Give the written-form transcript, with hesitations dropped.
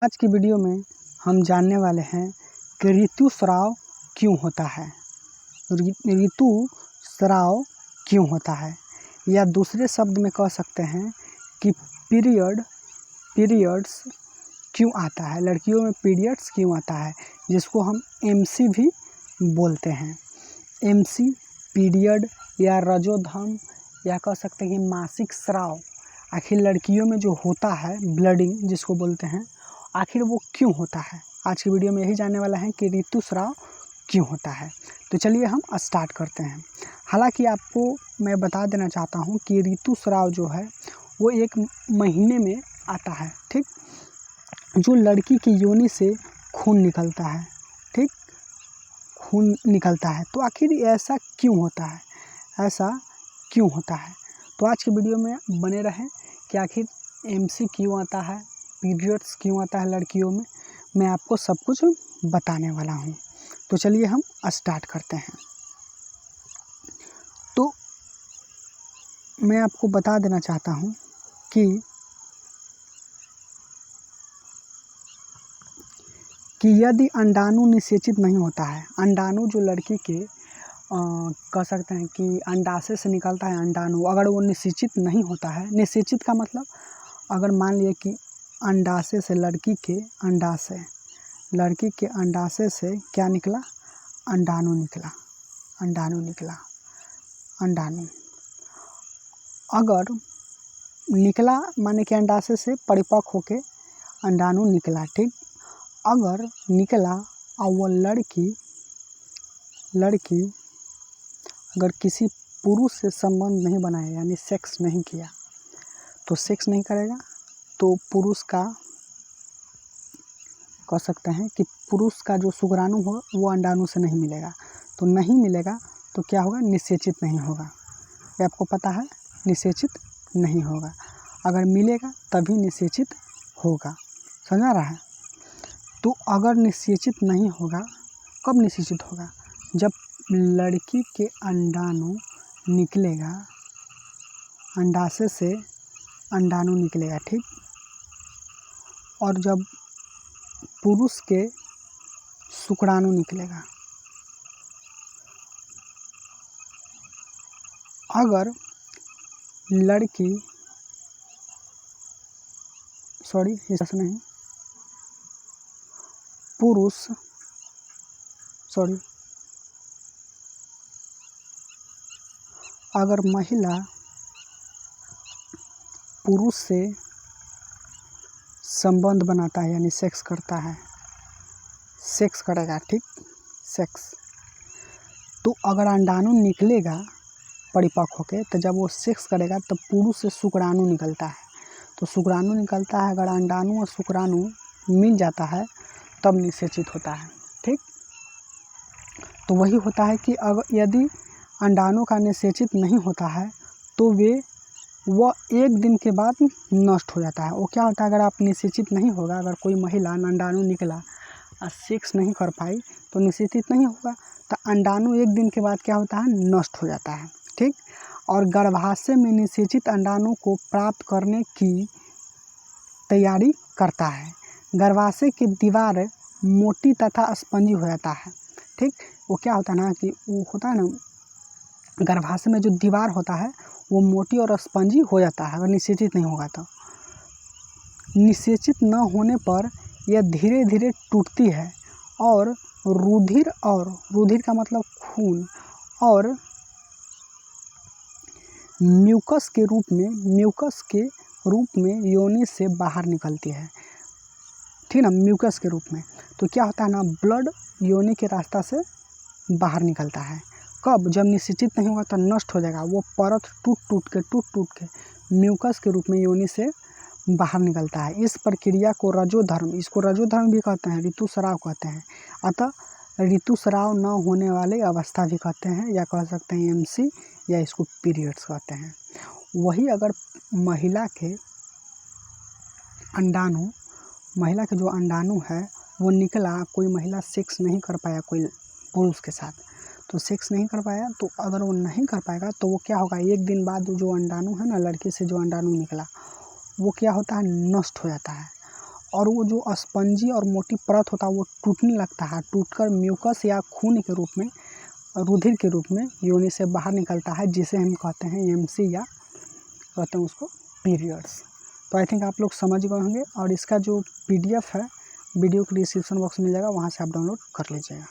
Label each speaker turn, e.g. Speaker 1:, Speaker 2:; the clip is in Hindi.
Speaker 1: आज की वीडियो में हम जानने वाले हैं कि ऋतुस्राव क्यों होता है। ऋतुस्राव क्यों होता है, या दूसरे शब्द में कह सकते हैं कि पीरियड्स क्यों आता है। लड़कियों में पीरियड्स क्यों आता है, जिसको हम एमसी भी बोलते हैं। एमसी पीरियड या रजोधर्म या कह सकते हैं कि मासिक स्राव, आखिर लड़कियों में जो होता है ब्लडिंग जिसको बोलते हैं, आखिर वो क्यों होता है। आज की वीडियो में यही जानने वाला है कि ऋतुस्राव क्यों होता है। तो चलिए हम स्टार्ट करते हैं। हालांकि आपको मैं बता देना चाहता हूँ कि ऋतुस्राव जो है वो एक महीने में आता है, ठीक। जो लड़की की योनि से खून निकलता है, ठीक, खून निकलता है। तो आखिर ऐसा क्यों होता है, ऐसा क्यों होता है। तो आज की वीडियो में बने रहें कि आखिर एमसी क्यों आता है, पीरियड्स क्यों आता है लड़कियों में, मैं आपको सब कुछ बताने वाला हूँ। तो चलिए हम स्टार्ट करते हैं। तो मैं आपको बता देना चाहता हूँ कि यदि अंडाणु निषेचित नहीं होता है, अंडाणु जो लड़की के कह सकते हैं कि अंडाशय से निकलता है अंडाणु, अगर वो निषेचित नहीं होता है। निषेचित का मतलब, अगर मान लिए कि अंडाशय से लड़की के अंडाशय से क्या निकला, अंडाणु निकला। अंडाणु अगर निकला माने कि अंडाशय से परिपक्व होके अंडाणु निकला, ठीक। अगर निकला और वो लड़की अगर किसी पुरुष से संबंध नहीं बनाया, यानी सेक्स नहीं किया, तो सेक्स नहीं करेगा तो पुरुष का कह सकते हैं कि पुरुष का जो शुक्राणु हो वो अंडाणु से नहीं मिलेगा। तो नहीं मिलेगा तो क्या होगा, निषेचित नहीं होगा। ये आपको पता है, निषेचित नहीं होगा। अगर मिलेगा तभी निषेचित होगा, समझ रहा है। तो अगर निषेचित नहीं होगा, कब निषेचित होगा, जब लड़की के अंडाणु निकलेगा, अंडाशय से अंडाणु निकलेगा, ठीक। और जब पुरुष के शुक्राणु निकलेगा। अगर लड़की अगर महिला पुरुष से संबंध बनाता है, यानी सेक्स करता है, सेक्स करेगा, ठीक, सेक्स, तो अगर अंडाणु निकलेगा परिपक्व होके, तो जब वो सेक्स करेगा तो पुरुष से शुक्राणु निकलता है। तो शुक्राणु निकलता है, अगर अंडाणु और शुक्राणु मिल जाता है तब निषेचित होता है, ठीक। तो वही होता है कि अगर यदि अंडाणु का निषेचित नहीं होता है तो वह एक दिन के बाद नष्ट हो जाता है। वो क्या होता है, अगर आप निषेचित नहीं होगा, अगर कोई महिला अंडाणु निकला और सेक्स नहीं कर पाई तो निषेचित नहीं होगा, तो अंडाणु एक दिन के बाद क्या होता है, नष्ट हो जाता है, ठीक। और गर्भाशय में निषेचित अंडाणु को प्राप्त करने की तैयारी करता है। गर्भाशय की दीवार मोटी तथा स्पंजी हो जाता है, ठीक। वो क्या होता है ना कि वो होता है ना, गर्भाशय में जो दीवार होता है वो मोटी और स्पंजी हो जाता है अगर निषेचित नहीं होगा तो। निषेचित न होने पर यह धीरे धीरे टूटती है और रुधिर का मतलब खून, और म्यूकस के रूप में योनि से बाहर निकलती है, ठीक ना, म्यूकस के रूप में। तो क्या होता है ना, ब्लड योनि के रास्ता से बाहर निकलता है। कब, जब निषेचित नहीं होगा तो नष्ट हो जाएगा। वो परत टूट टूट के म्यूकस के रूप में योनि से बाहर निकलता है। इस प्रक्रिया को इसको रजोधर्म भी कहते हैं, ऋतुस्राव कहते हैं। अतः ऋतुस्राव न होने वाले अवस्था भी कहते हैं, या कह सकते हैं एमसी, या इसको पीरियड्स कहते हैं। वही अगर महिला के जो अंडाणु है वो निकला, कोई महिला सेक्स नहीं कर पाया कोई पुरुष के साथ, तो सेक्स नहीं कर पाया, तो अगर वो नहीं कर पाएगा तो वो क्या होगा, एक दिन बाद जो अंडाणु है ना, लड़की से जो अंडाणु निकला वो क्या होता है, नष्ट हो जाता है। और वो जो स्पंजी और मोटी परत होता है वो टूटने लगता है, टूटकर म्यूकस या खून के रूप में, रुधिर के रूप में योनि से बाहर निकलता है, जिसे हम कहते हैं एमसी या कहते हैं उसको पीरियड्स। तो आई थिंक आप लोग समझ गए होंगे, और इसका जो PDF है वीडियो के डिस्क्रिप्शन बॉक्स में मिल जाएगा, वहाँ से आप डाउनलोड कर लीजिएगा।